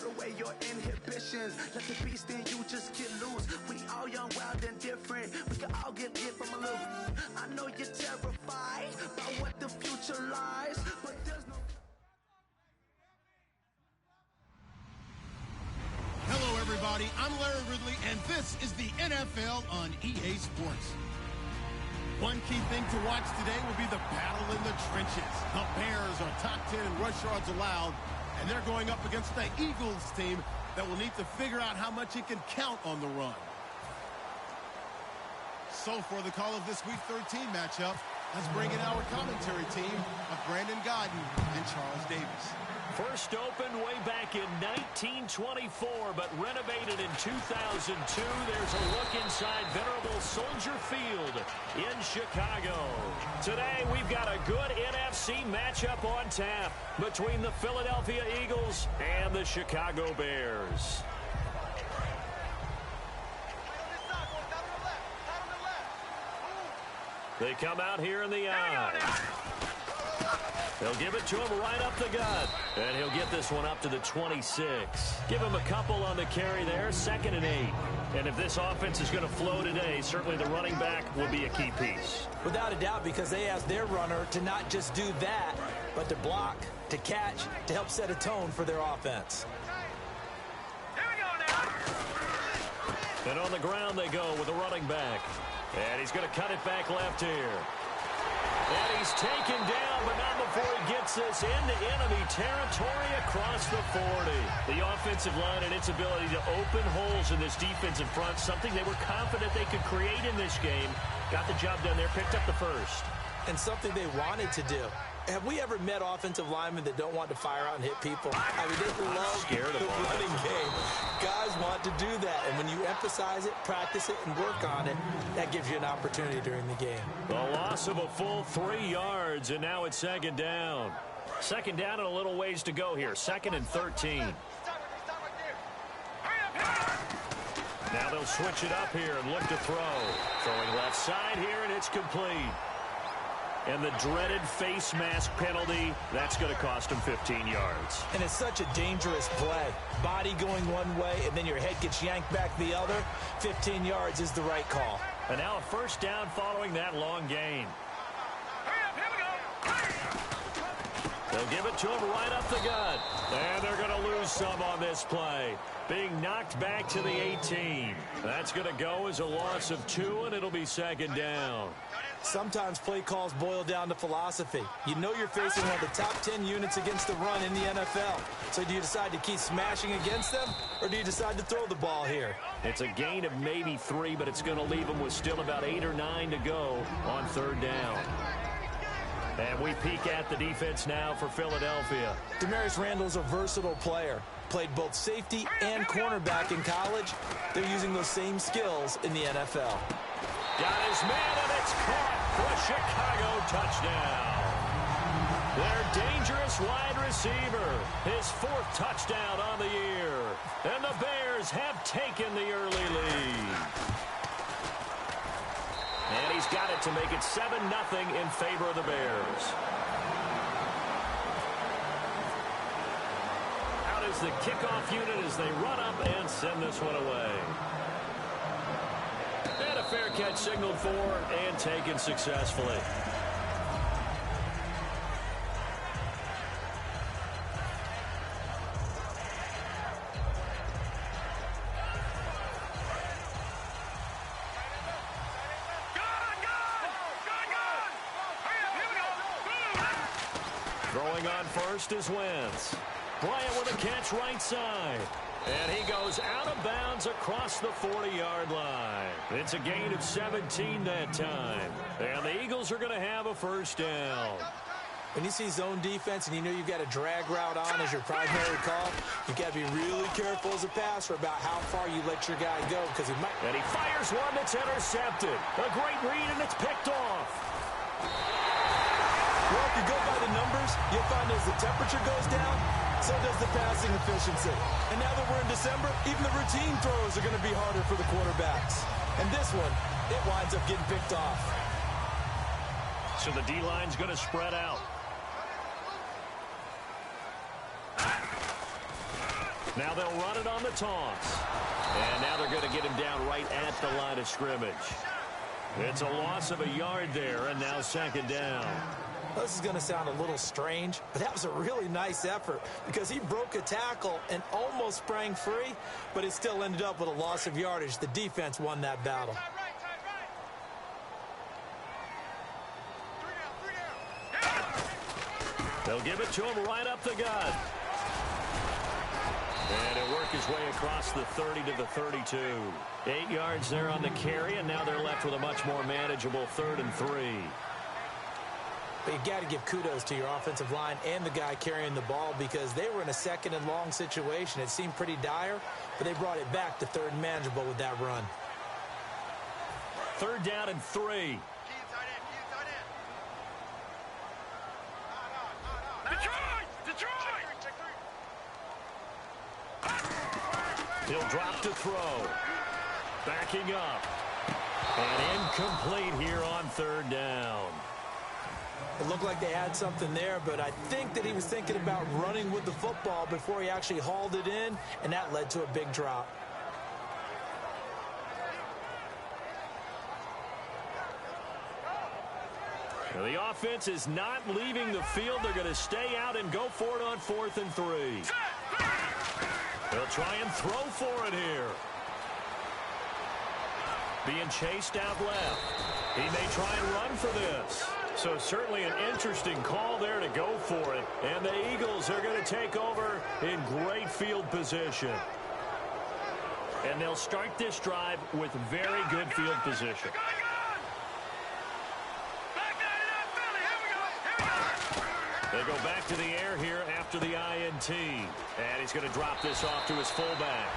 Put away your inhibitions. Let the beast in you just get loose. We all young, wild, and different. We can all get lit from a little. I know you're terrified about what the future lies, but there's no. Hello, everybody. I'm Larry Ridley, and this is the NFL on EA Sports. One key thing to watch today will be the battle in the trenches. The Bears are top 10 in rush yards allowed, and they're going up against the Eagles team that will need to figure out how much it can count on the run. So for the call of this Week 13 matchup, let's bring in our commentary team of Brandon Godden and Charles Davis. First opened way back in 1924, but renovated in 2002. There's a look inside venerable Soldier Field in Chicago. Today, we've got a good NFC matchup on tap between the Philadelphia Eagles and the Chicago Bears. They come out here in the eye. They'll give it to him right up the gut. And he'll get this one up to the 26. Give him a couple on the carry there, 2nd and 8. And if this offense is going to flow today, certainly the running back will be a key piece. Without a doubt, because they ask their runner to not just do that, but to block, to catch, to help set a tone for their offense. Here we go now. And on the ground they go with the running back. And he's going to cut it back left here. And he's taken down, but not before he gets this into enemy territory across the 40. The offensive line and its ability to open holes in this defensive front, something they were confident they could create in this game. Got the job done there, picked up the first. And something they wanted to do. Have we ever met offensive linemen that don't want to fire out and hit people? I mean, they love the running game. Guys want to do that, and when you emphasize it, practice it, and work on it, that gives you an opportunity during the game. The loss of a full 3 yards, and now it's 2nd down. 2nd down and a little ways to go here. 2nd and 13. Now they'll switch it up here and look to throw. Throwing left side here, and it's complete. And the dreaded face mask penalty, that's going to cost him 15 yards. And it's such a dangerous play. Body going one way, and then your head gets yanked back the other. 15 yards is the right call. And now a 1st down following that long gain. They'll give it to him right up the gut. And they're going to lose some on this play. Being knocked back to the 18. That's going to go as a loss of 2, and it'll be 2nd down. Sometimes play calls boil down to philosophy. You know you're facing one of the top 10 units against the run in the NFL. So do you decide to keep smashing against them, or do you decide to throw the ball here? It's a gain of maybe 3, but it's going to leave them with still about 8 or 9 to go on 3rd down. And we peek at the defense now for Philadelphia. Demarius Randall's a versatile player. Played both safety and cornerback in college. They're using those same skills in the NFL. Got his man, and it's caught for a Chicago touchdown. Their dangerous wide receiver, his 4th touchdown on the year. And the Bears have taken the early lead. And he's got it to make it 7-0 in favor of the Bears. Out is the kickoff unit as they run up and send this one away. And a fair catch signaled for and taken successfully. Throwing on first is Wentz. Bryant with a catch right side. And he goes out of bounds across the 40-yard line. It's a gain of 17 that time. And the Eagles are going to have a 1st down. When you see zone defense and you know you've got a drag route on as your primary call, you've got to be really careful as a passer about how far you let your guy go, because he might. And he fires one that's intercepted. A great read, and it's picked off. Well, if you go by the numbers, you'll find as the temperature goes down, so does the passing efficiency. And now that we're in December, even the routine throws are going to be harder for the quarterbacks. And this one, it winds up getting picked off. So the D-line's going to spread out. Now they'll run it on the toss. And now they're going to get him down right at the line of scrimmage. It's a loss of a yard there, and now second down. This is going to sound a little strange, but that was a really nice effort because he broke a tackle and almost sprang free, but it still ended up with a loss of yardage. The defense won that battle. They'll give it to him right up the gut. And he'll work his way across the 30 to the 32. 8 yards there on the carry, and now they're left with a much more manageable 3rd and 3. But you got to give kudos to your offensive line and the guy carrying the ball because they were in a 2nd and long situation. It seemed pretty dire, but they brought it back to 3rd and manageable with that run. 3rd down and 3. He'll drop to throw. Backing up. And incomplete here on 3rd down. It looked like they had something there, but I think that he was thinking about running with the football before he actually hauled it in, and that led to a big drop. Now the offense is not leaving the field. They're going to stay out and go for it on 4th and 3. They'll try and throw for it here. Being chased out left. He may try and run for this. So certainly an interesting call there to go for it. And the Eagles are going to take over in great field position. And they'll start this drive with very good field position. They go back to the air here after the INT. And he's going to drop this off to his fullback.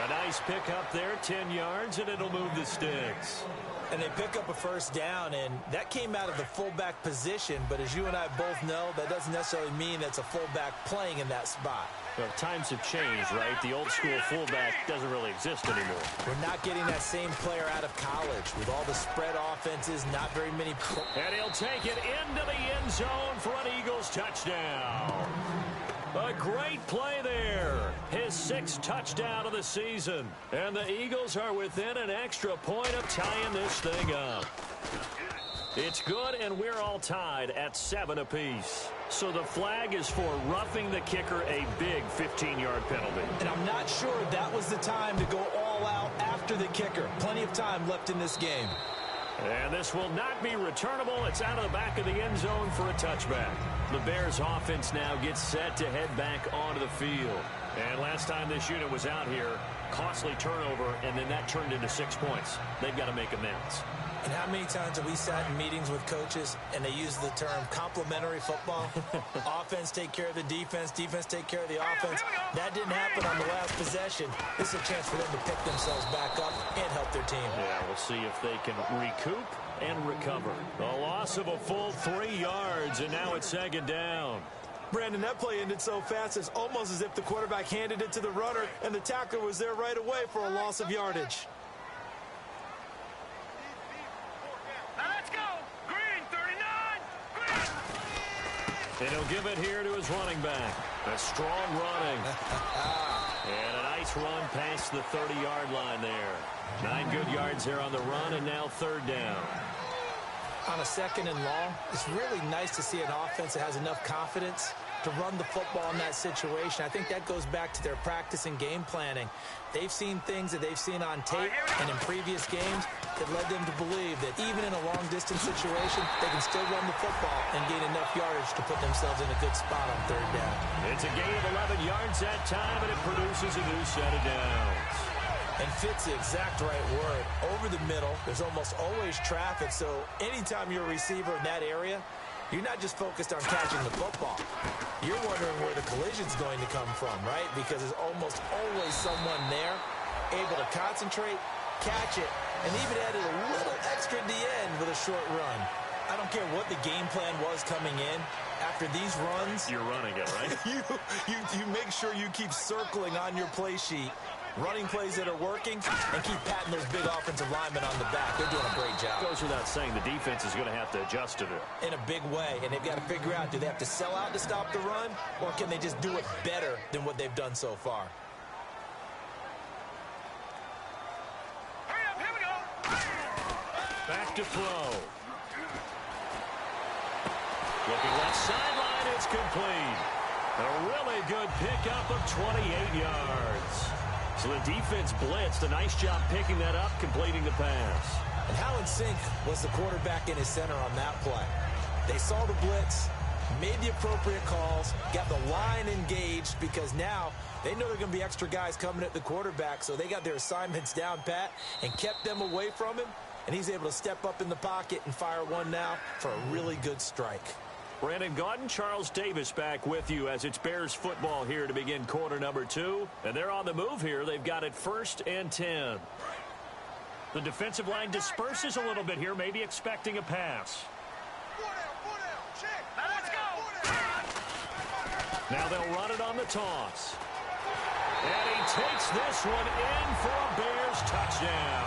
A nice pickup there, 10 yards, and it'll move the sticks. And they pick up a 1st down, and that came out of the fullback position. But as you and I both know, that doesn't necessarily mean it's a fullback playing in that spot. Well, times have changed, right? The old school fullback doesn't really exist anymore. We're not getting that same player out of college. With all the spread offenses, not very many. And he'll take it into the end zone for an Eagles touchdown. A great play there. His 6th touchdown of the season. And the Eagles are within an extra point of tying this thing up. It's good, and we're all tied at 7 apiece. So the flag is for roughing the kicker, a big 15-yard penalty. And I'm not sure that was the time to go all out after the kicker. Plenty of time left in this game. And this will not be returnable. It's out of the back of the end zone for a touchback. The Bears offense now gets set to head back onto the field. And last time this unit was out here, costly turnover, and then that turned into 6 points. They've got to make amends. And how many times have we sat in meetings with coaches and they use the term complementary football? Offense take care of the defense, defense take care of the offense. That didn't happen on the last possession. This is a chance for them to pick themselves back up and help their team. Yeah, we'll see if they can recoup and recover. A loss of a full 3 yards, and now it's 2nd down. Brandon, that play ended so fast, it's almost as if the quarterback handed it to the runner and the tackler was there right away for a loss of yardage. And he'll give it here to his running back. A strong running. And a nice run past the 30-yard line there. 9 good yards there on the run, and now 3rd down. On a 2nd and long, it's really nice to see an offense that has enough confidence to run the football in that situation. I think that goes back to their practice and game planning. They've seen things that they've seen on tape and in previous games that led them to believe that even in a long-distance situation, they can still run the football and gain enough yardage to put themselves in a good spot on 3rd down. It's a gain of 11 yards that time, and it produces a new set of downs. And fit's the exact right word. Over the middle, there's almost always traffic, so anytime you're a receiver in that area, you're not just focused on catching the football. You're wondering where the collision's going to come from, right? Because there's almost always someone there able to concentrate, catch it, and even added a little extra at the end with a short run. I don't care what the game plan was coming in. After these runs, you're running it, right? you make sure you keep circling on your play sheet, running plays that are working, and keep patting those big offensive linemen on the back. They're doing a great job. Goes without saying, the defense is going to have to adjust to it. In a big way, and they've got to figure out, do they have to sell out to stop the run, or can they just do it better than what they've done so far? left to throw. Looking left sideline, it's complete. A really good pickup of 28 yards. So the defense blitzed. A nice job picking that up, completing the pass. And how in sync was the quarterback and his center on that play? They saw the blitz, made the appropriate calls, got the line engaged because now they know there are going to be extra guys coming at the quarterback, so they got their assignments down pat and kept them away from him, and he's able to step up in the pocket and fire one now for a really good strike. Brandon Gaudin, Charles Davis back with you as it's Bears football here to begin quarter number 2. And they're on the move here. They've got it 1st and 10. The defensive line disperses a little bit here, maybe expecting a pass. Now they'll run it on the toss. And he takes this one in for a Bears touchdown.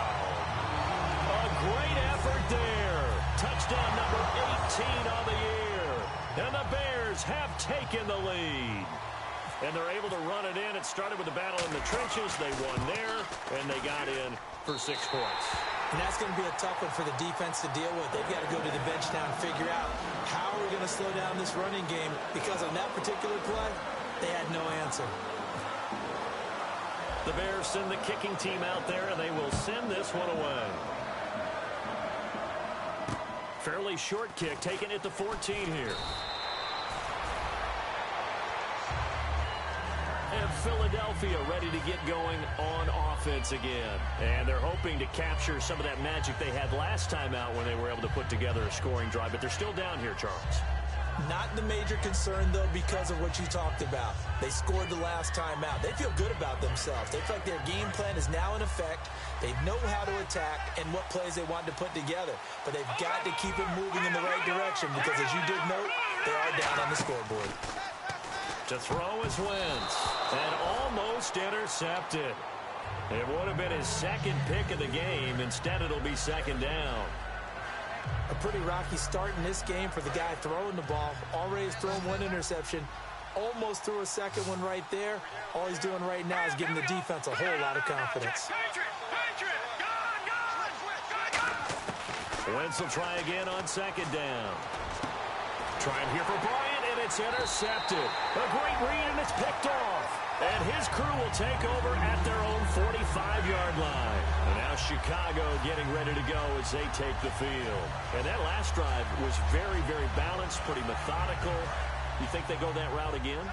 A great effort there. Touchdown number 18 on the year. And the Bears have taken the lead. And they're able to run it in. It started with a battle in the trenches. They won there, and they got in for 6 points. And that's going to be a tough one for the defense to deal with. They've got to go to the bench now and figure out how are we going to slow down this running game, because on that particular play, they had no answer. The Bears send the kicking team out there, and they will send this one away. Fairly short kick, taken at the 14 here. And Philadelphia ready to get going on offense again. And they're hoping to capture some of that magic they had last time out when they were able to put together a scoring drive. But they're still down here, Charles. Not the major concern, though, because of what you talked about. They scored the last time out. They feel good about themselves. They feel like their game plan is now in effect. They know how to attack and what plays they want to put together. But they've got to keep it moving in the right direction because, as you did note, they are down on the scoreboard. To throw is Wentz. And almost intercepted. It would have been his second pick of the game. Instead, it'll be 2nd down. A pretty rocky start in this game for the guy throwing the ball. Already has thrown 1 interception. Almost threw a second one right there. All he's doing right now is giving the defense a whole lot of confidence. Wentz will try again on 2nd down. Trying here for Bryant, and it's intercepted. A great read, and it's picked off. And his crew will take over at their own 45-yard line. And now Chicago getting ready to go as they take the field. And that last drive was very, very balanced, pretty methodical. You think they go that route again?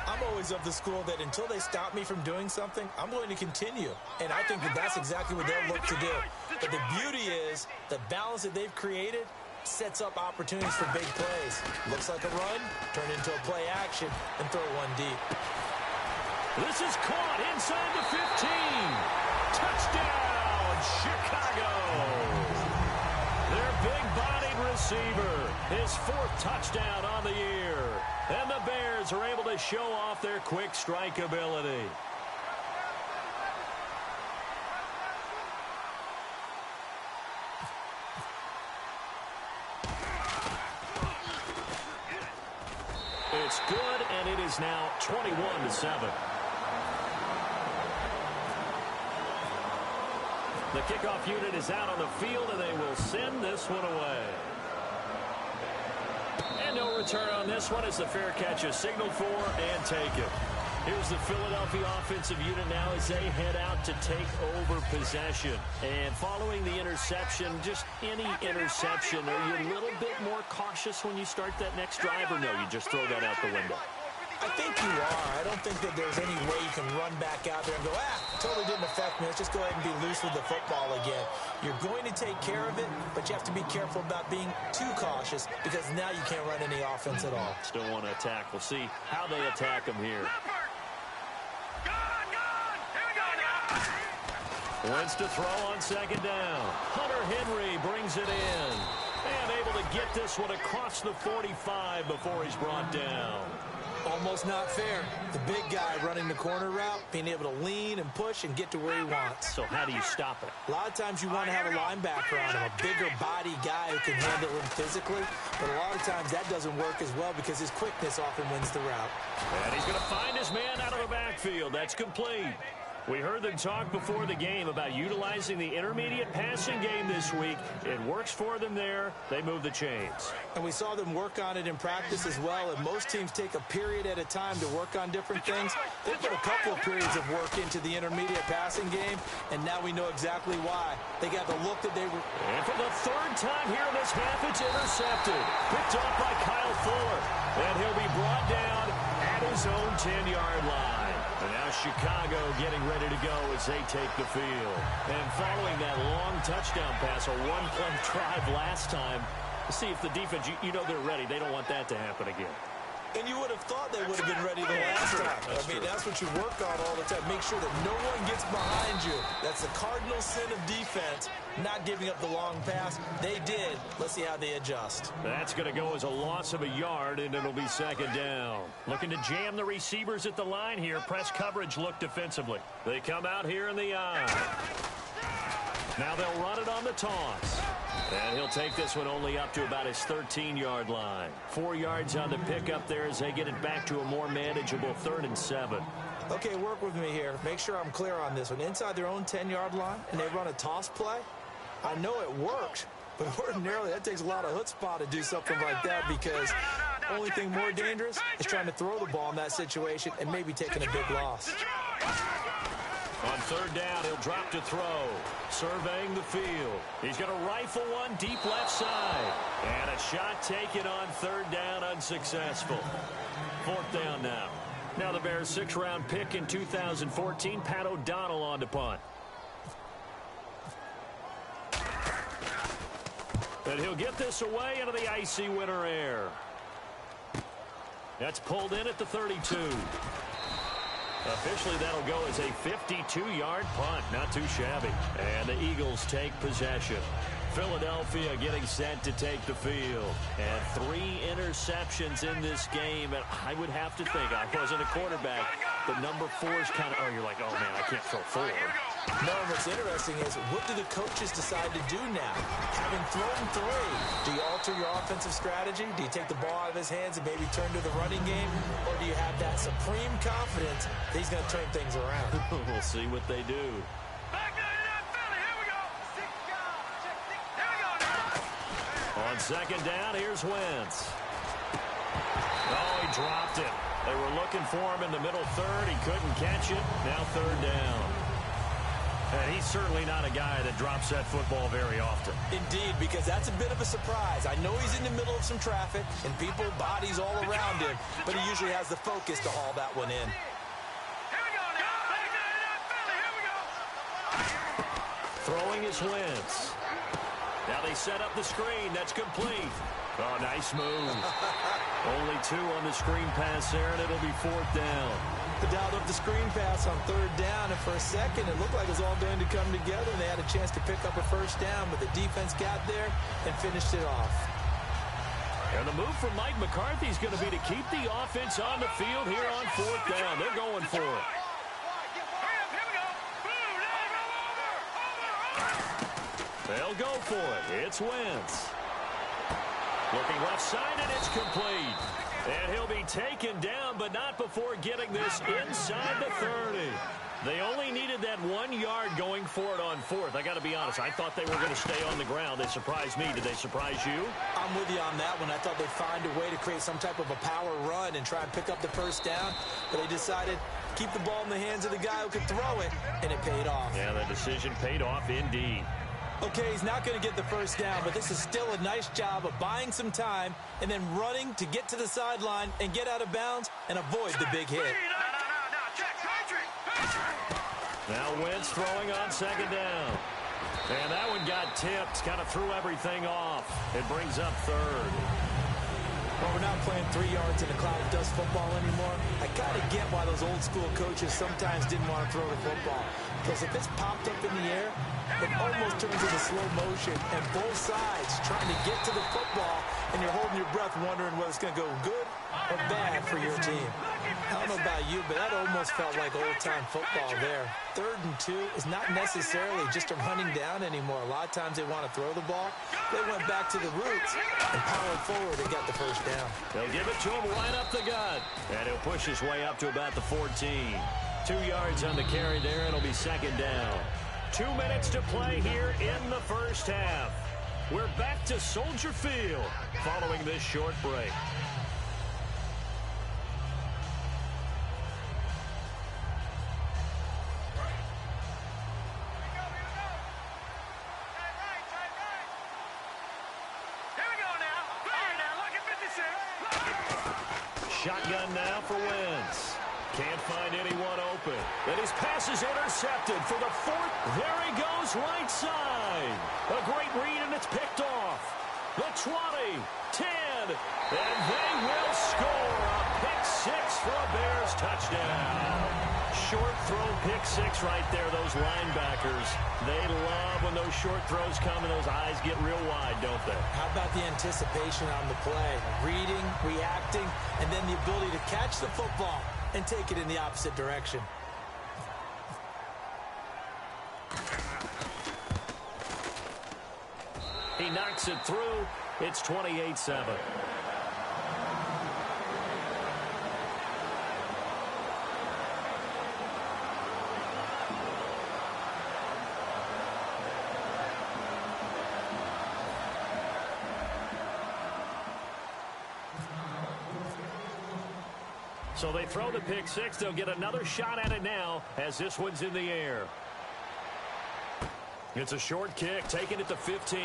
I'm always of the school that until they stop me from doing something, I'm going to continue. And I think that that's exactly what they'll look to do. But the beauty is the balance that they've created sets up opportunities for big plays. Looks like a run, turn into a play action, and throw one deep. This is caught inside the 15. Touchdown, Chicago. Their big-bodied receiver, his 4th touchdown on the year. And the Bears are able to show off their quick strike ability. It's good, and it is now 21-7. The kickoff unit is out on the field, and they will send this one away. And no return on this one as the fair catch is signaled for and taken. Here's the Philadelphia offensive unit now as they head out to take over possession. And following the interception, just any interception, are you a little bit more cautious when you start that next drive, or no, you just throw that out the window? I think you are. I don't think that there's any way you can run back out there and go, totally didn't affect me. Let's just go ahead and be loose with the football again. You're going to take care of it, but you have to be careful about being too cautious because now you can't run any offense at all. Still want to attack. We'll see how they attack them here. Wentz to throw on 2nd down. Hunter Henry brings it in. And able to get this one across the 45 before he's brought down. Almost not fair. The big guy running the corner route, being able to lean and push and get to where he wants. So how do you stop it? A lot of times you want to have a linebacker on him, a bigger body guy who can handle him physically. But a lot of times that doesn't work as well because his quickness often wins the route. And he's going to find his man out of the backfield. That's complete. We heard them talk before the game about utilizing the intermediate passing game this week. It works for them there. They move the chains. And we saw them work on it in practice as well, and most teams take a period at a time to work on different things. They put a couple of periods of work into the intermediate passing game, and now we know exactly why. They got the look that they were... And for the third time here in this half, it's intercepted. Picked off by Kyle Fuller. And he'll be brought down at his own 10-yard line. And now Chicago getting ready to go as they take the field. And following that long touchdown pass, a one-play drive last time, to see if the defense, you know they're ready. They don't want that to happen again. And you would have thought they would have been ready the last time. That's what you work on all the time. Make sure that no one gets behind you. That's the cardinal sin of defense, not giving up the long pass. They did. Let's see how they adjust. That's going to go as a loss of a yard, and it'll be second down. Looking to jam the receivers at the line here. Press coverage look defensively. They come out here in the eye. Now they'll run it on the toss. And he'll take this one only up to about his 13-yard line. 4 yards on the pickup there as they get it back to a more manageable 3rd and 7. Okay, work with me here. Make sure I'm clear on this one. Inside their own 10-yard line, and they run a toss play. I know it worked, but ordinarily that takes a lot of chutzpah to do something like that, because the only thing more dangerous is trying to throw the ball in that situation and maybe taking a big loss. On 3rd down, he'll drop to throw. Surveying the field. He's going to rifle one deep left side. And a shot taken on 3rd down, unsuccessful. 4th down now. Now the Bears' 6th-round pick in 2014, Pat O'Donnell on to punt. And he'll get this away into the icy winter air. That's pulled in at the 32. Officially, that'll go as a 52-yard punt. Not too shabby. And the Eagles take possession. Philadelphia getting set to take the field. And 3 interceptions in this game. And I would have to think, I wasn't a quarterback, but number 4 is kind of, oh, you're like, oh, man, I can't throw 4. No, what's interesting is, what do the coaches decide to do now? Having thrown 3, do you alter your offensive strategy? Do you take the ball out of his hands and maybe turn to the running game? Or do you have that supreme confidence that he's going to turn things around? We'll see what they do. On 2nd down, here's Wentz. Oh, he dropped it. They were looking for him in the middle 3rd. He couldn't catch it. Now 3rd down. And he's certainly not a guy that drops that football very often. Indeed, because that's a bit of a surprise. I know he's in the middle of some traffic and people, bodies all around him, but he usually has the focus to haul that one in. Throwing is Wentz. Now they set up the screen. That's complete. Oh, nice move. Only 2 on the screen pass there, and it'll be 4th down. They dialed up the screen pass on 3rd down, and for a second it looked like it was all going to come together, and they had a chance to pick up a 1st down, but the defense got there and finished it off. And the move from Mike McCarthy is going to be to keep the offense on the field here on 4th down. They're going for it. They'll go for it. It's Wentz. Looking left side, and it's complete. And he'll be taken down, but not before getting this inside the 30. They only needed that 1 yard going for it on 4th. I got to be honest, I thought they were going to stay on the ground. They surprised me. Did they surprise you? I'm with you on that one. I thought they'd find a way to create some type of a power run and try and pick up the 1st down, but they decided keep the ball in the hands of the guy who could throw it, and it paid off. Yeah, the decision paid off indeed. Okay, he's not going to get the 1st down, but this is still a nice job of buying some time and then running to get to the sideline and get out of bounds and avoid the big hit. Now Wentz throwing on 2nd down. And that one got tipped, kind of threw everything off. It brings up 3rd. Well, we're not playing 3 yards in a cloud of dust football anymore. I got to get why those old school coaches sometimes didn't want to throw the football. Because if it's popped up in the air, it almost turns into slow motion, and both sides trying to get to the football, and you're holding your breath wondering whether it's going to go good or bad for your team. I don't know about you, but that almost felt like old-time football there. 3rd and 2 is not necessarily just a running down anymore. A lot of times they want to throw the ball. They went back to the roots and powered forward and got the 1st down. They'll give it to him right up the gut, and he'll push his way up to about the 14. 2 yards on the carry there. It'll be second down. 2 minutes to play here in the first half. We're back to Soldier Field following this short break. Shotgun now for Wentz. Can't find anyone open. And his pass is intercepted for the 4th. There he goes, right side. A great read, and it's picked off. The 20, 10, and they will score a pick 6 for a Bears touchdown. Short throw pick 6 right there, those linebackers. They love when those short throws come and those eyes get real wide, don't they? How about the anticipation on the play? Reading, reacting, and then the ability to catch the football and take it in the opposite direction. He knocks it through. It's 28-7. So they throw the pick 6. They'll get another shot at it now as this one's in the air. It's a short kick, taking it to 15.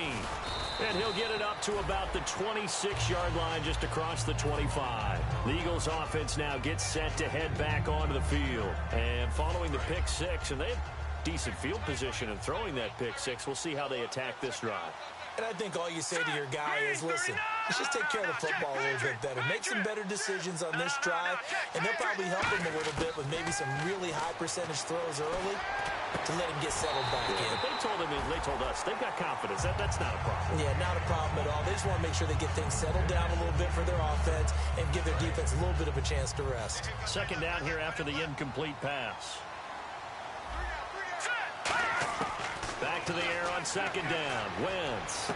And he'll get it up to about the 26-yard line, just across the 25. The Eagles offense now gets set to head back onto the field. And following the pick 6, and they have decent field position in throwing that pick 6. We'll see how they attack this drive. And I think all you say to your guy is, listen, let's just take care of the football a little bit better. Make some better decisions on this drive, and they'll probably help him a little bit with maybe some really high percentage throws early to let him get settled back in. They told us they've got confidence. That's not a problem. Yeah, not a problem at all. They just want to make sure they get things settled down a little bit for their offense and give their defense a little bit of a chance to rest. Second down here after the incomplete pass. Back to the air on second down. Wentz.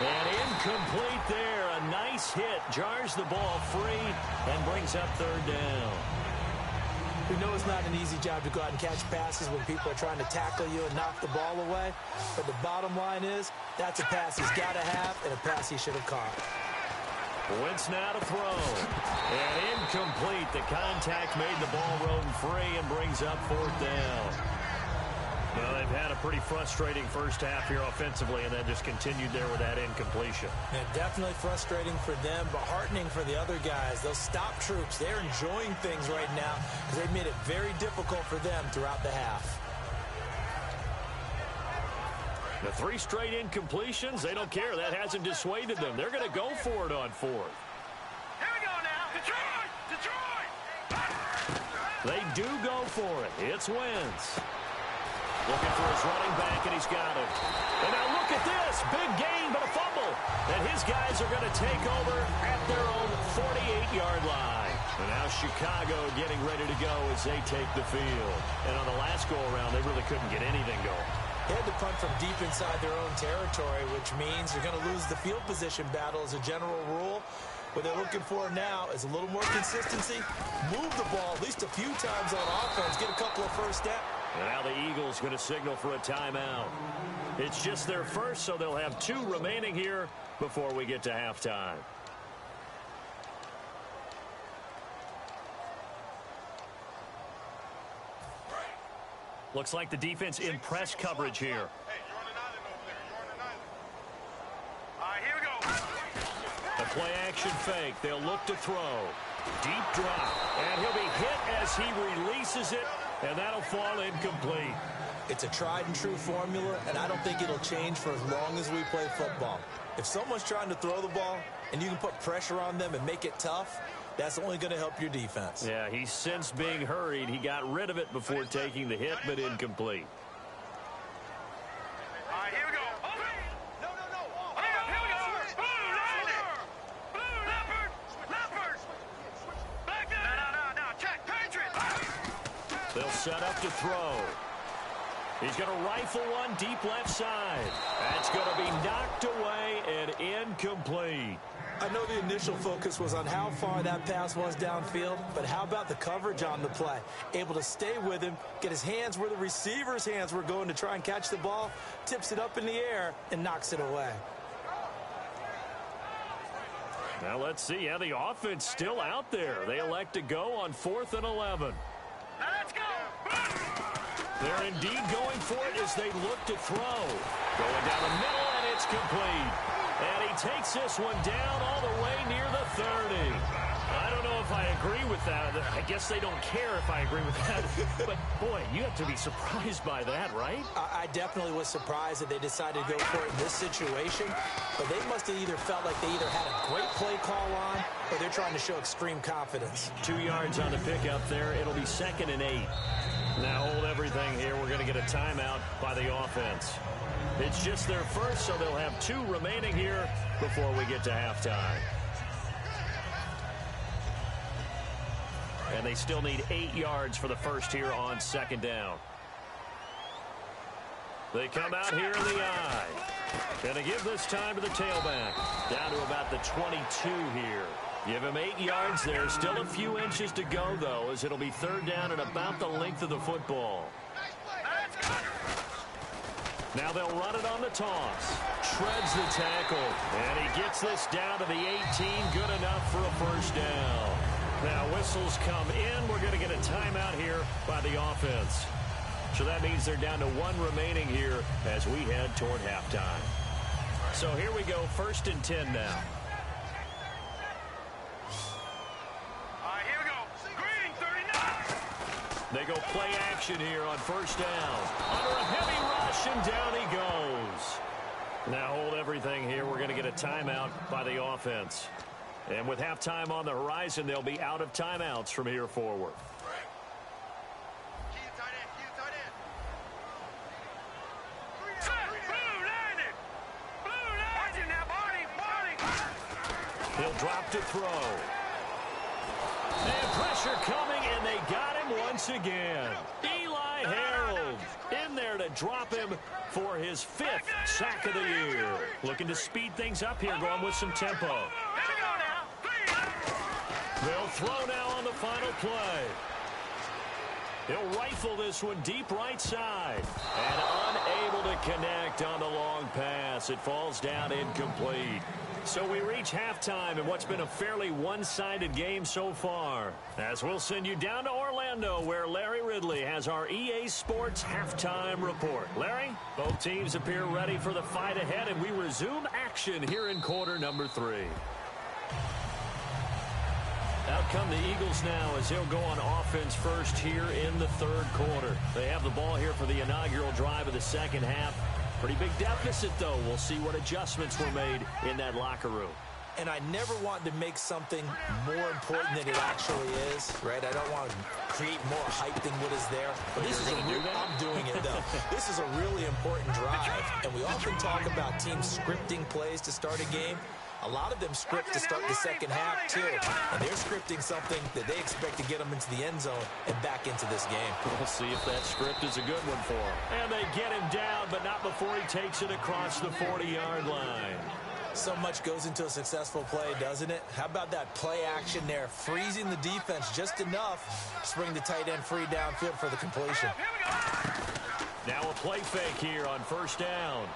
And incomplete there. A nice hit. Jars the ball free and brings up third down. We know it's not an easy job to go out and catch passes when people are trying to tackle you and knock the ball away. But the bottom line is, that's a pass he's got to have and a pass he should have caught. Wentz now to throw. And incomplete. The contact made the ball roam free and brings up fourth down. Well, they've had a pretty frustrating first half here offensively, and that just continued there with that incompletion. And definitely frustrating for them, but heartening for the other guys. Those stop troops, they're enjoying things right now because they've made it very difficult for them throughout the half. The 3 straight incompletions, they don't care. That hasn't dissuaded them. They're going to go for it on 4th. Here we go now. Detroit! Detroit! They do go for it. It's Wentz. Looking for his running back, and he's got it. And now look at this. Big gain, but a fumble. And his guys are going to take over at their own 48-yard line. And now Chicago getting ready to go as they take the field. And on the last go-around, they really couldn't get anything going. They had to punt from deep inside their own territory, which means they're going to lose the field position battle as a general rule. What they're looking for now is a little more consistency. Move the ball at least a few times on offense. Get a couple of first steps. And now the Eagles going to signal for a timeout. It's just their first, so they'll have 2 remaining here before we get to halftime. Looks like the defense in press coverage here. Hey, you're on an island over there. You're on an island. All right, here we go. A play-action fake. They'll look to throw. Deep drop. And he'll be hit as he releases it, and that'll fall incomplete. It's a tried-and-true formula, and I don't think it'll change for as long as we play football. If someone's trying to throw the ball, and you can put pressure on them and make it tough, that's only going to help your defense. Yeah, he sensed being hurried. He got rid of it before taking the hit, but incomplete. All right, here we go. No. Here we go. Blue, Leopard. Blue, Leopard. Back there. No. Check. Patriot. They'll set up to throw. He's going to rifle one deep left side. That's going to be knocked away and incomplete. I know the initial focus was on how far that pass was downfield, but how about the coverage on the play? Able to stay with him, get his hands where the receiver's hands were going to try and catch the ball, tips it up in the air, and knocks it away. Now let's see how the offense still out there. They elect to go on 4th and 11. Let's go! They're indeed going for it as they look to throw. Going down the middle, and it's complete. And he takes this one down all the way near the 30. I don't know if I agree with that. I guess they don't care if I agree with that. But, boy, you have to be surprised by that, right? I definitely was surprised that they decided to go for it in this situation. But they must have either felt like they either had a great play call on or they're trying to show extreme confidence. 2 yards on the pickup there. It'll be 2nd and 8. Now hold everything here. We're going to get a timeout by the offense. It's just their first, so they'll have 2 remaining here before we get to halftime. And they still need 8 yards for the first here on 2nd down. They come out here in the I. Going to give this time to the tailback. Down to about the 22 here. Give him 8 yards there. Still a few inches to go, though, as it'll be 3rd down and about the length of the football. Now they'll run it on the toss. Shreds the tackle. And he gets this down to the 18. Good enough for a first down. Now whistles come in. We're going to get a timeout here by the offense. So that means they're down to 1 remaining here as we head toward halftime. So here we go, 1st and 10 now. They go play action here on 1st down. Under a heavy rush, and down he goes. Now hold everything here. We're going to get a timeout by the offense. And with halftime on the horizon, they'll be out of timeouts from here forward. He'll drop to throw. And pressure coming, and they got him once again. Eli Harold in there to drop him for his 5th sack of the year. Looking to speed things up here, going with some tempo. They'll throw now on the final play. He'll rifle this one deep right side. And unable to connect on the long pass. It falls down incomplete. So we reach halftime in what's been a fairly one-sided game so far. As we'll send you down to Orlando, where Larry Ridley has our EA Sports halftime report. Larry, both teams appear ready for the fight ahead, and we resume action here in quarter number 3. Out come the Eagles now as they'll go on offense first here in the 3rd quarter. They have the ball here for the inaugural drive of the 2nd half. Pretty big deficit, though. We'll see what adjustments were made in that locker room. And I never want to make something more important than it actually is, right? I don't want to create more hype than what is there. But this is I'm doing it, though. This is a really important drive. And we often talk about teams scripting plays to start a game. A lot of them script to start the 2nd half, too. And they're scripting something that they expect to get them into the end zone and back into this game. We'll see if that script is a good one for him. And they get him down, but not before he takes it across the 40-yard line. So much goes into a successful play, doesn't it? How about that play action there, freezing the defense just enough to bring the tight end free downfield for the completion. Now a play fake here on 1st down.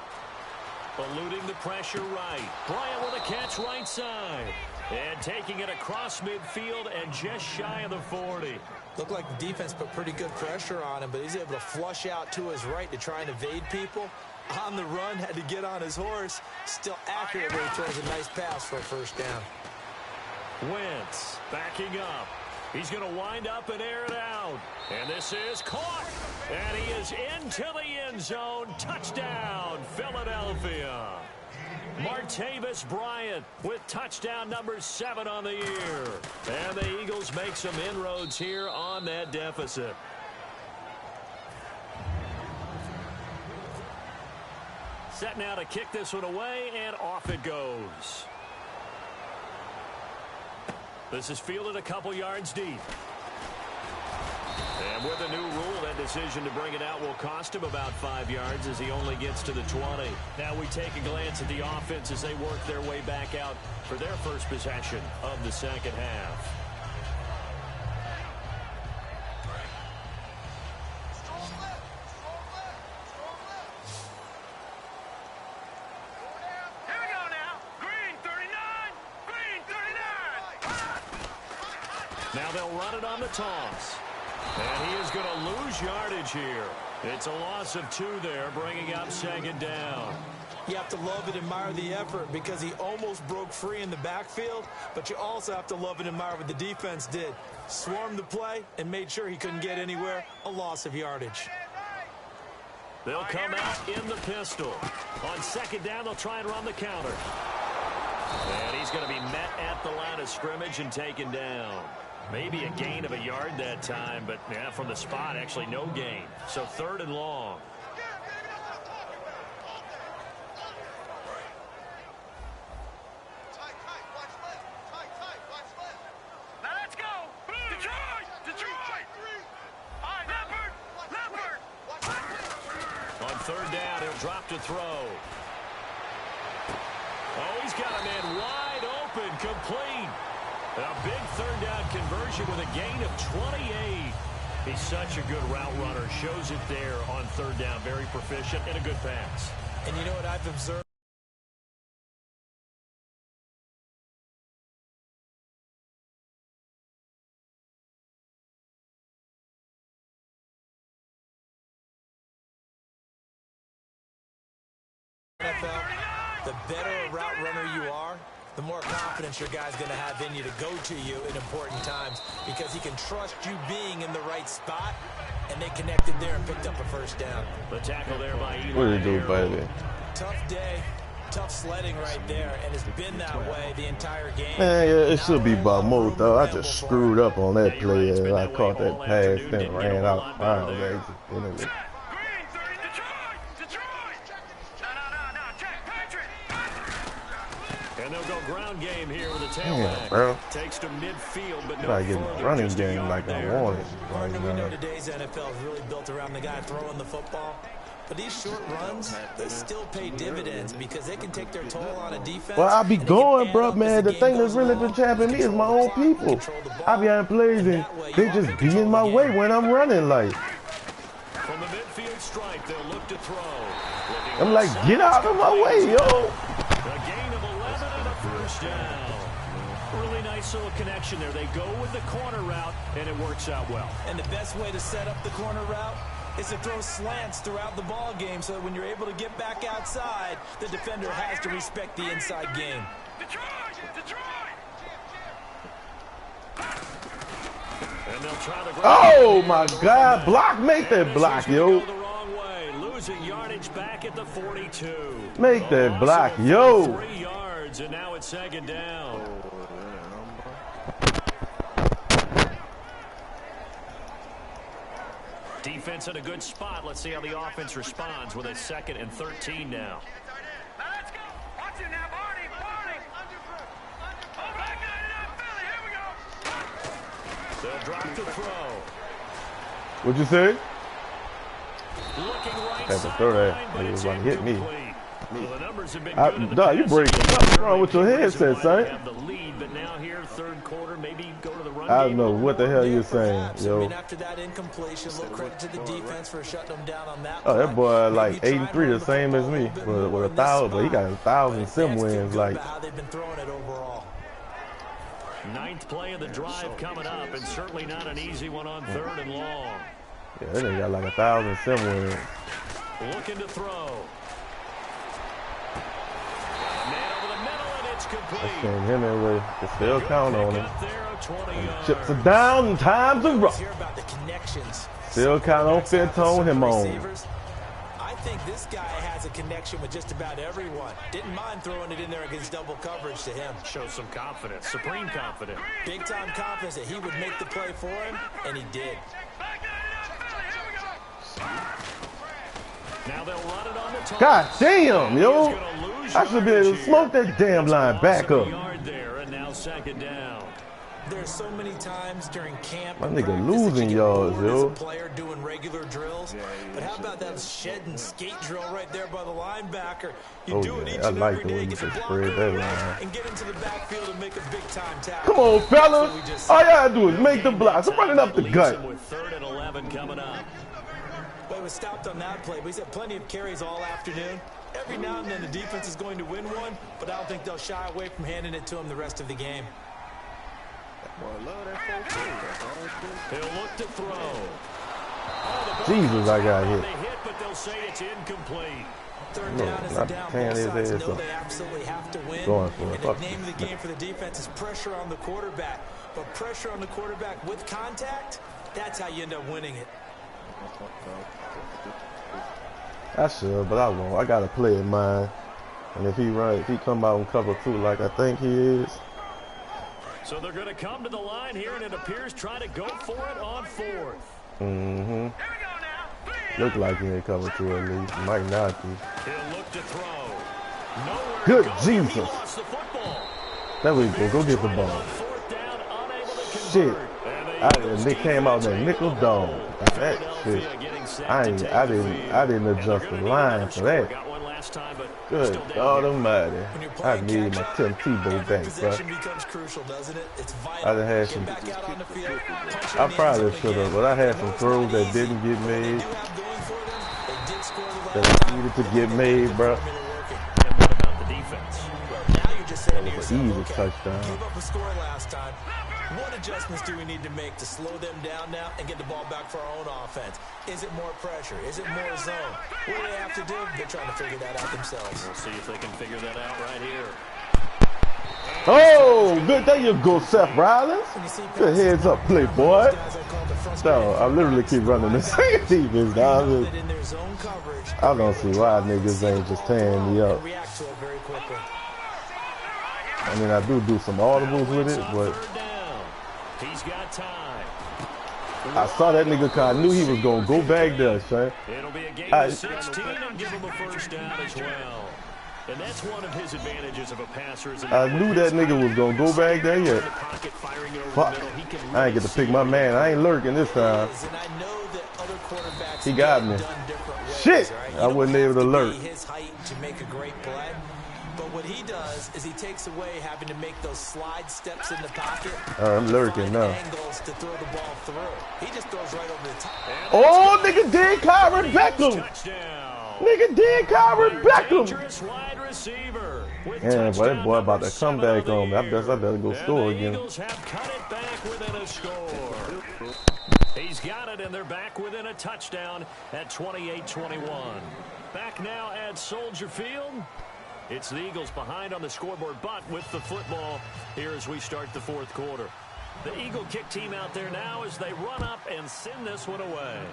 Eluding the pressure right. Bryant with a catch right side. And taking it across midfield and just shy of the 40. Looked like the defense put pretty good pressure on him, but he's able to flush out to his right to try and evade people. On the run, had to get on his horse. Still accurately throws a nice pass for a 1st down. Wentz backing up. He's going to wind up and air it out. And this is caught. And he is into the end zone. Touchdown, Philadelphia. Martavis Bryant with touchdown number 7 on the year. And the Eagles make some inroads here on that deficit. Set now to kick this one away, and off it goes. This is fielded a couple yards deep. And with the new rule, that decision to bring it out will cost him about 5 yards as he only gets to the 20. Now we take a glance at the offense as they work their way back out for their first possession of the second half. Now they'll run it on the toss. And he is going to lose yardage here. It's a loss of 2 there, bringing up second down. You have to love and admire the effort because he almost broke free in the backfield, but you also have to love and admire what the defense did. Swarmed the play and made sure he couldn't get anywhere. A loss of yardage. They'll come out in the pistol. On second down, they'll try and run the counter. And he's going to be met at the line of scrimmage and taken down. Maybe a gain of a yard that time, but yeah, from the spot, actually no gain. So 3rd and long. Now let's go. Detroit! Detroit! All right, Leopard! On 3rd down, he'll drop to throw. Oh, he's got a man wide open, complete. A big 3rd down conversion with a gain of 28. He's such a good route runner. Shows it there on 3rd down. Very proficient and a good pass. And you know what I've observed? NFL, the better a route runner you are, the more confidence your guy's going to have in you to go to you in important times because he can trust you being in the right spot, and they connected there and picked up a 1st down. The tackle there by Eli. What did you do, baby? Tough day, tough sledding right there, and it's been that way the entire game. Man, yeah, it should be by more, though. I just screwed up on that play as I caught that pass and ran out. Anyway. And they'll go ground game here with a tailback. Bro. Takes to midfield, but I get a running game like I wanted. Partner, we know today's NFL is really built around the guy throwing the football. But these short runs, they still pay dividends because they can take their toll on a defense. Well, I be going, bro, man. The thing that's really been trapping me is my own people. I be on plays and they just be in my way when I'm running, like. From the midfield strike, they'll look to throw. I'm like, get out of my way, yo. A gain of 11 and a 1st down. Really nice little connection there. They go with the corner route, and it works out well. And the best way to set up the corner route is to throw slants throughout the ball game so that when you're able to get back outside, the defender has to respect the inside game. And they'll try the Oh, my God. Block. Make that block, yo. The wrong way. Losing yardage back at the 42. Make that block, yo. 3 yards, and now it's second down. Defense in a good spot. Let's see how the offense responds with a 2nd and 13 now. Let's go. Watch it now, Barney. Oh, back Philly. Here we go. They'll drop to throw. What'd you say? Looking right Had to throw that. He was going to hit me. Well, the numbers have been good. Dog, you breaking up. What's wrong with your headset, son? Have the lead, but now here, 3rd quarter, maybe go to the run I game. don't know what the hell you're saying, Perhaps. yo. I mean, after that incompletion, a little credit to the defense for shutting them down on that. Oh, that boy Maybe like try and 83, run the same as me, football with in this 1,000. But he got spot. 1,000 sim wins, like. How they've been throwing it overall. 9th play of the drive coming up, and certainly not an easy one on 3rd and long. Yeah, that nigga got like 1,000 sim wins. Looking to throw. Man over the middle, and it's complete. I seen him anyway. Can still count on him. him. Chips are down and times are rough. Hear about the connections. Still count on Fitone him on. I think this guy has a connection with just about everyone. Didn't mind throwing it in there against double coverage to him. Shows some confidence, supreme confidence. Big time confidence that he would make the play for him, and he did. Now they'll run it on the top. God damn, yo. I should be able to smoke that damn line back up. Yard there, and now second down. There's so many times during camp. My nigga losing yards, yo. Player doing regular drills, but how about that shed and skate drill right there by the linebacker? You do it each and every day, get the block and get into the backfield and make a big time tackle. Come on, fellas! All y'all do is make the blocks. I'm running up the gut. With 3rd and 11 coming up. Well, he was stopped on that play, but he's had plenty of carries all afternoon. Every now and then the defense is going to win one, but I don't think they'll shy away from handing it to him the rest of the game. He'll look to throw. Jesus, I got hit. They hit, but they'll say it's incomplete. 3rd down is a down. Both sides know they absolutely have to win. And the name of the game for the defense is pressure on the quarterback. But pressure on the quarterback with contact, that's how you end up winning it. I should, but I won't. I got a play in mind. And if he come out and cover 2 like I think he is. So they're going to come to the line here, and it appears trying to go for it on 4th. Mm-hmm. Look like he ain't cover 2 at least. Might not be. He'll look to throw. Nowhere Good to go. Jesus. He lost the football. There we go. Go get the ball. Shit. They came out that nickel dog. That shit. I didn't adjust the line for that. Good God Almighty. I need my Tim Tebow back, bro. I done had some. I probably should have, but I had some throws that didn't get made. That needed to get made, bro. That was an easy touchdown. What adjustments do we need to make to slow them down now and get the ball back for our own offense? Is it more pressure? Is it more zone? What do they have to do? They're trying to figure that out themselves. We'll see if they can figure that out right here. Oh, good. There you go, Seth Rollins. Good heads up play, boy. So I literally keep running the same defense, dog. I don't see why niggas ain't just tearing me up. I mean, I do some audibles with it, but he's got time. I saw that nigga because I knew he was going to go back there, son. It'll be a game of 16 and give him a 1st down as well. And that's one of his advantages of a passer. I knew that nigga was going to go back there yet. Fuck. I ain't get to pick my man. I ain't lurking this time. He got me. Shit. I wasn't able to lurk. But what he does is he takes away having to make those slide steps in the pocket. I'm lurking now. Angles to throw the ball through. He just throws right over the top. Oh, nigga did Kyron Beckham. Nigga did Kyron Beckham. Yeah, boy, that boy about to come back on me. I guess I better go score again. Have cut it back within a score. He's got it, and they're back within a touchdown at 28-21. Back now at Soldier Field. It's the Eagles behind on the scoreboard, but with the football here as we start the 4th quarter. The Eagle kick team out there now as they run up and send this one away.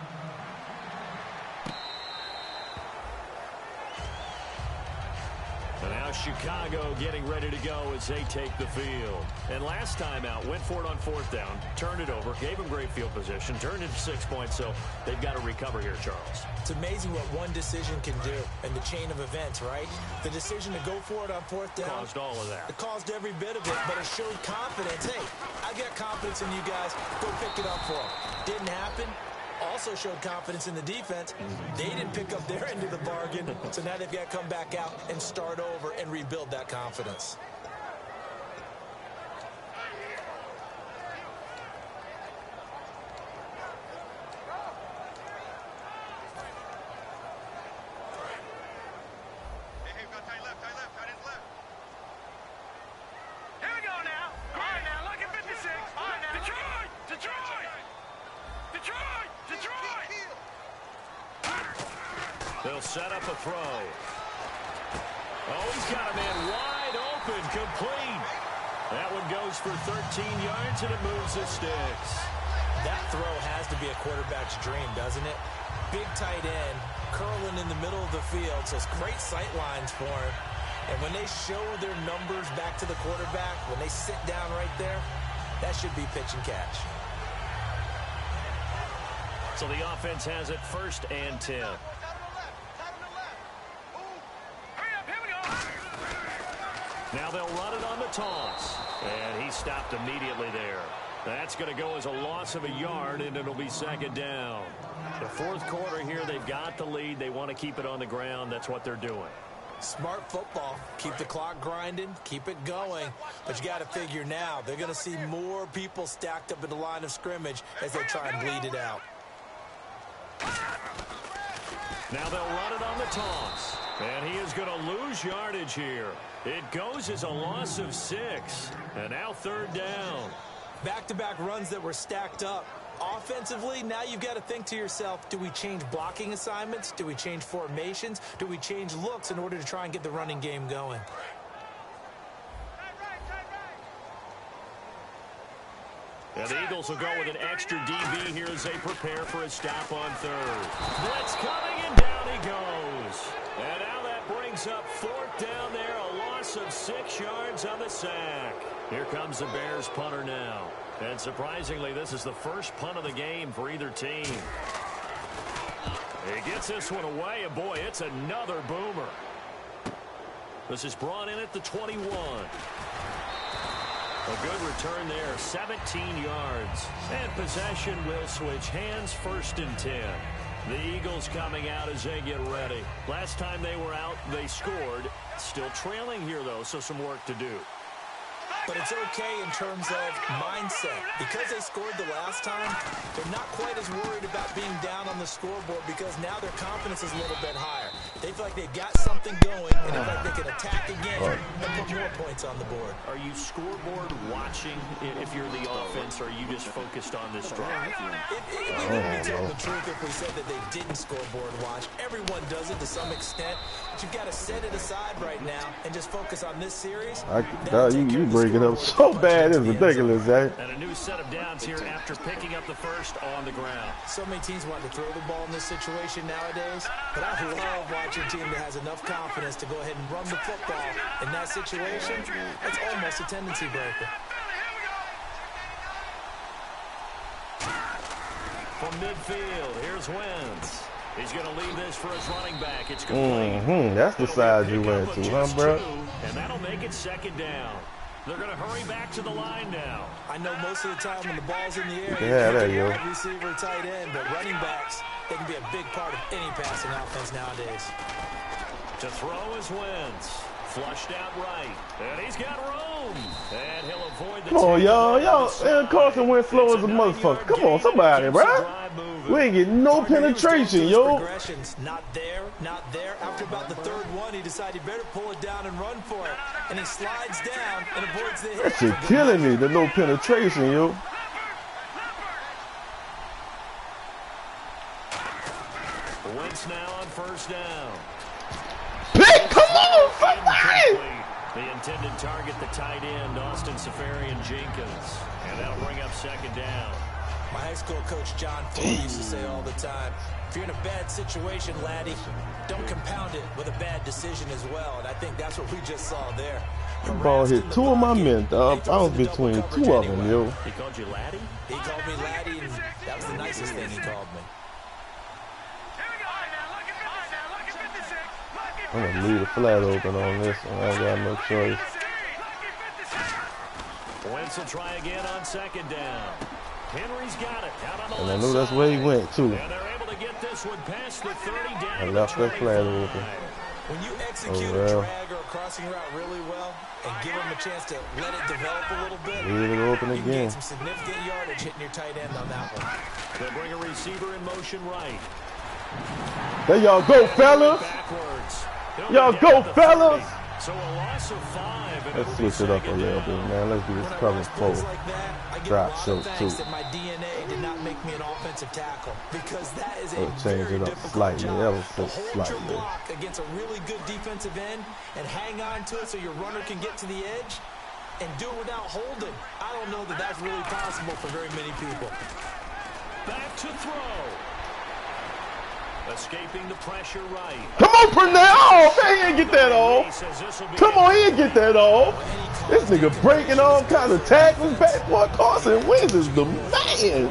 And now Chicago getting ready to go as they take the field. And last time out, went for it on 4th down, turned it over, gave them great field position, turned it 6 points, so they've got to recover here, Charles. It's amazing what one decision can do in the chain of events, right? The decision to go for it on 4th down. Caused all of that. It caused every bit of it, but it showed confidence. Hey, I got confidence in you guys. Go pick it up for them. Didn't happen. Also showed confidence in the defense. They didn't pick up their end of the bargain, so now they've got to come back out and start over and rebuild that confidence. They'll set up a throw. Oh, he's got a man wide open, complete. That one goes for 13 yards, and it moves the sticks. That throw has to be a quarterback's dream, doesn't it? Big tight end, curling in the middle of the field, so it's great sight lines for him. And when they show their numbers back to the quarterback, when they sit down right there, that should be pitch and catch. So the offense has it 1st and 10. Now they'll run it on the toss. And he stopped immediately there. That's going to go as a loss of a yard, and it'll be second down. The fourth quarter here, they've got the lead. They want to keep it on the ground. That's what they're doing. Smart football. Keep the clock grinding. Keep it going. But you got to figure now, they're going to see more people stacked up at the line of scrimmage as they try and bleed it out. Now they'll run it on the toss. And he is going to lose yardage here. It goes as a loss of 6. And now third down. Back-to-back runs that were stacked up. Offensively, now you've got to think to yourself, do we change blocking assignments? Do we change formations? Do we change looks in order to try and get the running game going? And the Eagles will go with an extra DB here as they prepare for a stop on third. Blitz coming, and down he goes. And now that brings up fourth down there, a loss of 6 yards on the sack. Here comes the Bears punter now. And surprisingly, this is the first punt of the game for either team. He gets this one away, and boy, it's another boomer. This is brought in at the 21. A good return there, 17 yards. And possession will switch hands, first and 10. The Eagles coming out as they get ready. Last time they were out, they scored. Still trailing here, though, so some work to do. But it's okay in terms of mindset. Because they scored the last time, they're not quite as worried about being down on the scoreboard because now their confidence is a little bit higher. They feel like they've got something going, and they feel like they can attack again and put more points on the board. Are you scoreboard watching if you're the offense, or are you just focused on this drive? We wouldn't be telling the truth if we said that they didn't scoreboard watch. Everyone does it to some extent, but you've got to set it aside right now and just focus on this series. You break it up so bad, it's ridiculous, eh? And a new set of downs here after picking up the first on the ground. So many teams want to throw the ball in this situation nowadays, but I love watching a team that has enough confidence to go ahead and run the football. In that situation, it's almost a tendency breaker. From midfield, here's Wentz. He's going to leave this for his running back. It's complete. That's the side you went to, huh, bro? And that'll make it second down. They're going to hurry back to the line now. I know most of the time when the ball's in the air, there you go. Wide receiver, tight end, but running backs, they can be a big part of any passing offense nowadays. To throw is Wentz. Flushed out right. And he's got room. And he'll avoid the... Come on, y'all. And Carson went slow as a motherfucker. Come on, somebody, bro. We ain't getting no penetration, yo. Progressions, not there. After about the third one, he decided he better pull it down and run for it. And he slides down and avoids the hit. That shit killing me, the no penetration, yo. Wentz now on first down. Pick, come on, somebody! The intended target, the tight end, Austin Safarian-Jenkins. And that'll bring up second down. My high school coach, John Ford, used to say all the time, if you're in a bad situation, laddie, don't compound it with a bad decision as well. And I think that's what we just saw there. The ball hit 2 of my men, dog. I was between 2 of them, yo. He called you laddie? He called me laddie, and that was the nicest thing he called me. I'm going to leave the flat open on this one. I got no choice. Wentz will try again on second down. Henry's got it. Out on the And I knew that's where he went, too. And they're able to get this one past the 30 down. I left that flat open. When you execute a drag or a crossing route really well and give them a chance to let it develop a little bit, leave it open you again. Get some significant yardage hitting your tight end on that one. They'll bring a receiver in motion right. There y'all go, fellas. Y'all go, fellas. So a loss of 5. Let's switch it up a little bit, man. Let's do this cover 4. Drop show 2. That my DNA did not make me an offensive tackle because that is a change it up slightly. Ever so slightly. Block against a really good defensive end and hang on to it so your runner can get to the edge and do it without holding. I don't know that that's really possible for very many people. Back to throw. Escaping the pressure right. Come on, Purnell! Oh, man, he didn't get that off. Come on, he didn't get that off. This nigga breaking all kinds of tackles back. Boy, Carson Wentz is the man.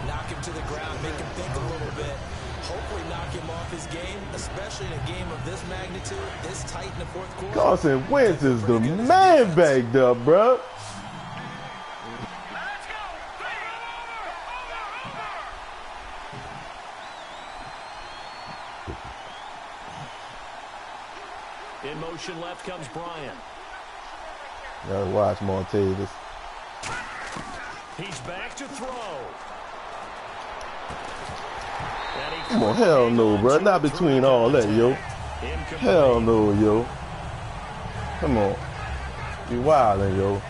Knock him to the ground, make him think a little bit. Hopefully knock him off his game, especially in a game of this magnitude, this tight in the fourth quarter. Carson Wentz is the man backed up, bro. In motion left comes Bryant. Gotta watch Montavis. He's back to throw. Come on, hell no, bro. Not between all that, yo. Hell no, yo. Come on. You wildin', yo.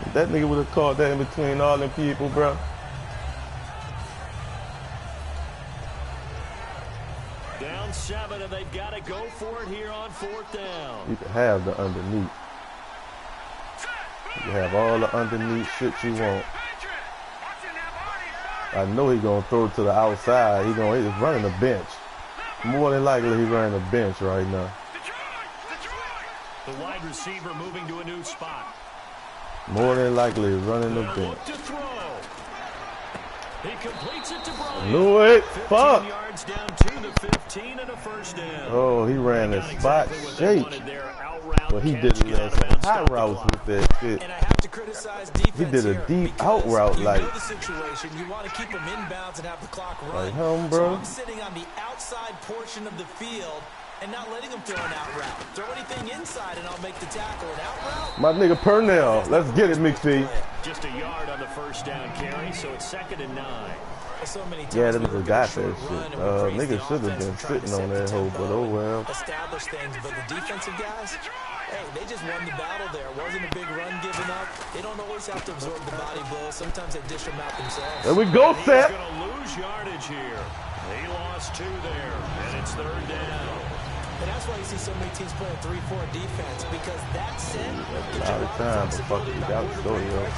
If that nigga would have caught that in between all them people, bro. Down 7, and they've got to go for it here on 4th down. You can have the underneath. You can have all the underneath shit you want. I know he's gonna throw it to the outside. He's running the bench. More than likely he's running the bench right now. The wide receiver moving to a new spot. More than likely he's running the bench. He completes it to Bryant. Knew it. Fuck. Yards down to the 15 and a first down. Oh, he ran a spot shake. But he did some high routes with that shit. And I have to criticize defense. He did a deep out route, you like. know the situation. You want to keep them inbounds and have the clock run. Like home, bro. So I'm sitting on the outside portion of the field and not letting him throw an out route. Throw anything inside and I'll make the tackle. An out route. My nigga Purnell. Let's get it, McPhee. Just a yard on the first down carry, so it's 2nd and 9. So many times Yeah, them niggas got that shit. Niggas should have been sitting on that hole, but oh well. Establish things, but the defensive guys, hey, they just won the battle there. It wasn't a big run given up. They don't always have to absorb the body blows. Sometimes they dish them out themselves. There we go, Seth. He's going to lose yardage here. He lost 2 there, and it's 3rd down. And that's why you see so many teams playing 3-4 defense, because that set a lot of time, but fuck it, you got to go here.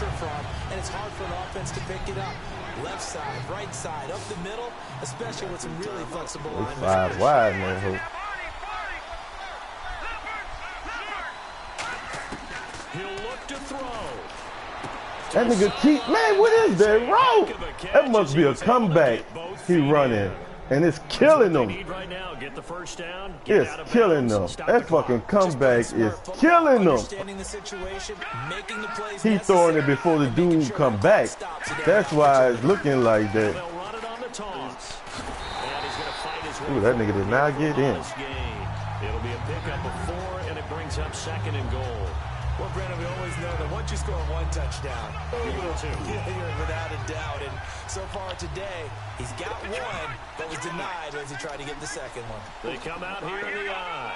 And it's hard for an offense to pick it up. Left side, right side, up the middle, especially with some really flexible linemen. 5 wide, man. Hope. He'll look to throw. That nigga keep, man, what is that route? That must be a comeback he running. And it's killing them. It's killing them. That fucking comeback is killing them. He throwing it before the dude come back. That's why it's looking like that. Ooh, that nigga did not get in. It'll be a pickup of 4, and it brings up 2nd and goal. Well, Brandon, we always know that once you score 1 touchdown, you're without a doubt. And so far today, he's got 1, but was denied as he tried to get the 2nd one. They come out here in the eye.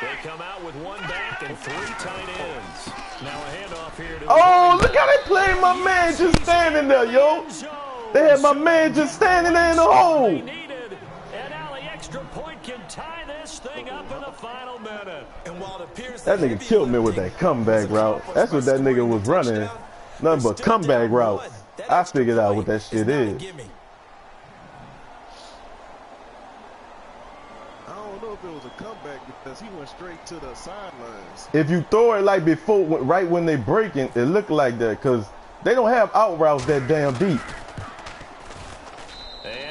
They come out with 1 back and 3 tight ends. Now a handoff here to look how they played my man just standing there, yo. They had my man just standing there in the hole. Extra point can tie this thing up in the final minute. And while it appears that nigga killed me with that comeback route. That's what that nigga was running. Nothing but comeback route. I figured out what that shit is. I don't know if it was a comeback because he went straight to the sidelines. If you throw it like before, right when they breaking, it looked like that because they don't have out routes that damn deep.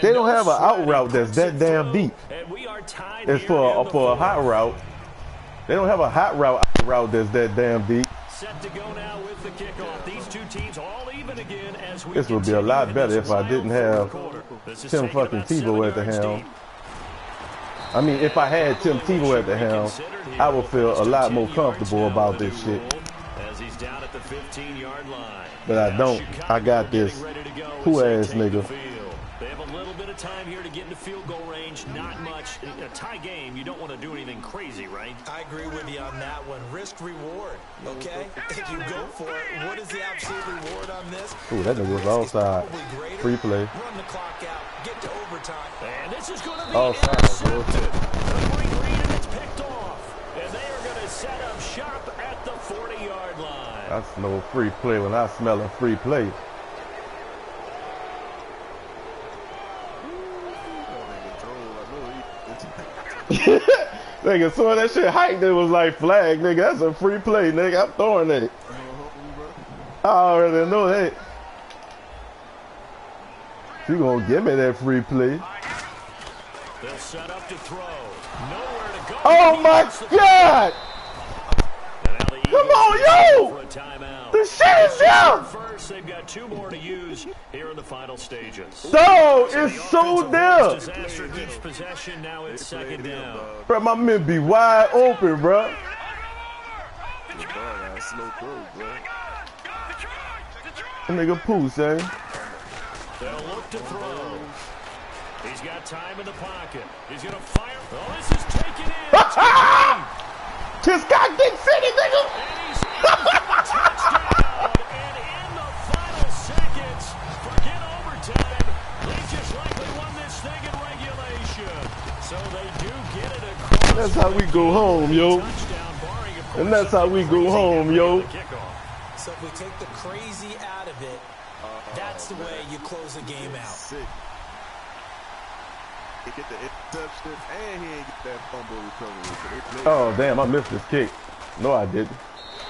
They don't have an out route that's that damn deep. It's for a hot route. They don't have a hot route that's that damn deep. Set to go now with the kickoff. These 2 teams all even again as we this would be a lot better if I didn't have Tim fucking Tebow at the helm. I mean, if I had Tim Tebow at the helm, I would feel a lot more comfortable about this shit. As he's down at the 15-yard line. But I don't. I got this who-ass nigga. They have a little bit of time here to get into field goal range. Not much. A tie game, you don't want to do anything crazy, right? I agree with you on that one. Risk reward, okay? If you go for it, what is the absolute reward on this? Ooh, that nigga was outside. Free play. Run the clock out. Get to overtime. And this is going to be intercepted. It's picked off. And they are going to set up shop at the 40-yard line. That's no free play when I smell a free play. Nigga, so that shit hiked, it was like flag, nigga. That's a free play, nigga. I'm throwing that. I already know that. You gonna give me that free play? They'll set up to throw. Nowhere to go. Oh my God! Come on, yo! The shit is down! First, they've got 2 more to use here in the final stages. Dog, it's so down. Disaster keeps possession. Now it's 2nd down. Bro, my men be wide open, bro. Nigga poo, say. They'll look to throw. He's got time in the pocket. He's going to fire. Oh, this is taken in. Just got Dick City, nigga. And he's touchdown. And in the final seconds, forget overtime. They just likely won this thing in regulation. So they do get it across. That's how we go home, yo. And that's how we go home, yo. So if we take the crazy out of it, that's the way you close the game out. He get the interception and he ain't get that fumble recovery. Oh, damn, I missed this kick. No, I didn't.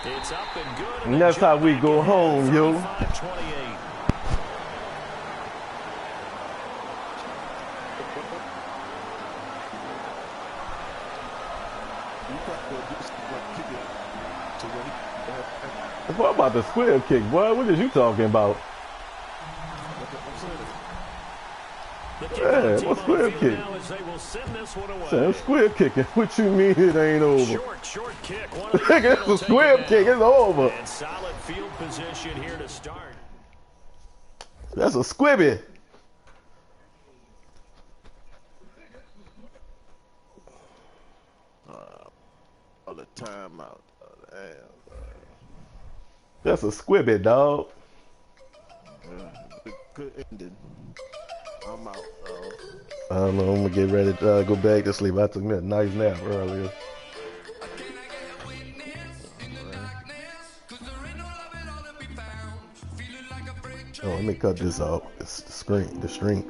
It's up and good. And that's how we go home, yo. 5-28. What about the square kick, boy? What is you talking about? Yeah, what's square kick? Sam, square kicking. What you mean it ain't over? Short kick. It's a square kick. It's over. And solid field position here to start. That's a squibby. All the time out. Damn. That's a squibby, dog. Good ending. I'm out, dog. I don't know. I'm gonna get ready to go back to sleep. I took me a nice nap earlier. Oh, let me cut this off. It's the string.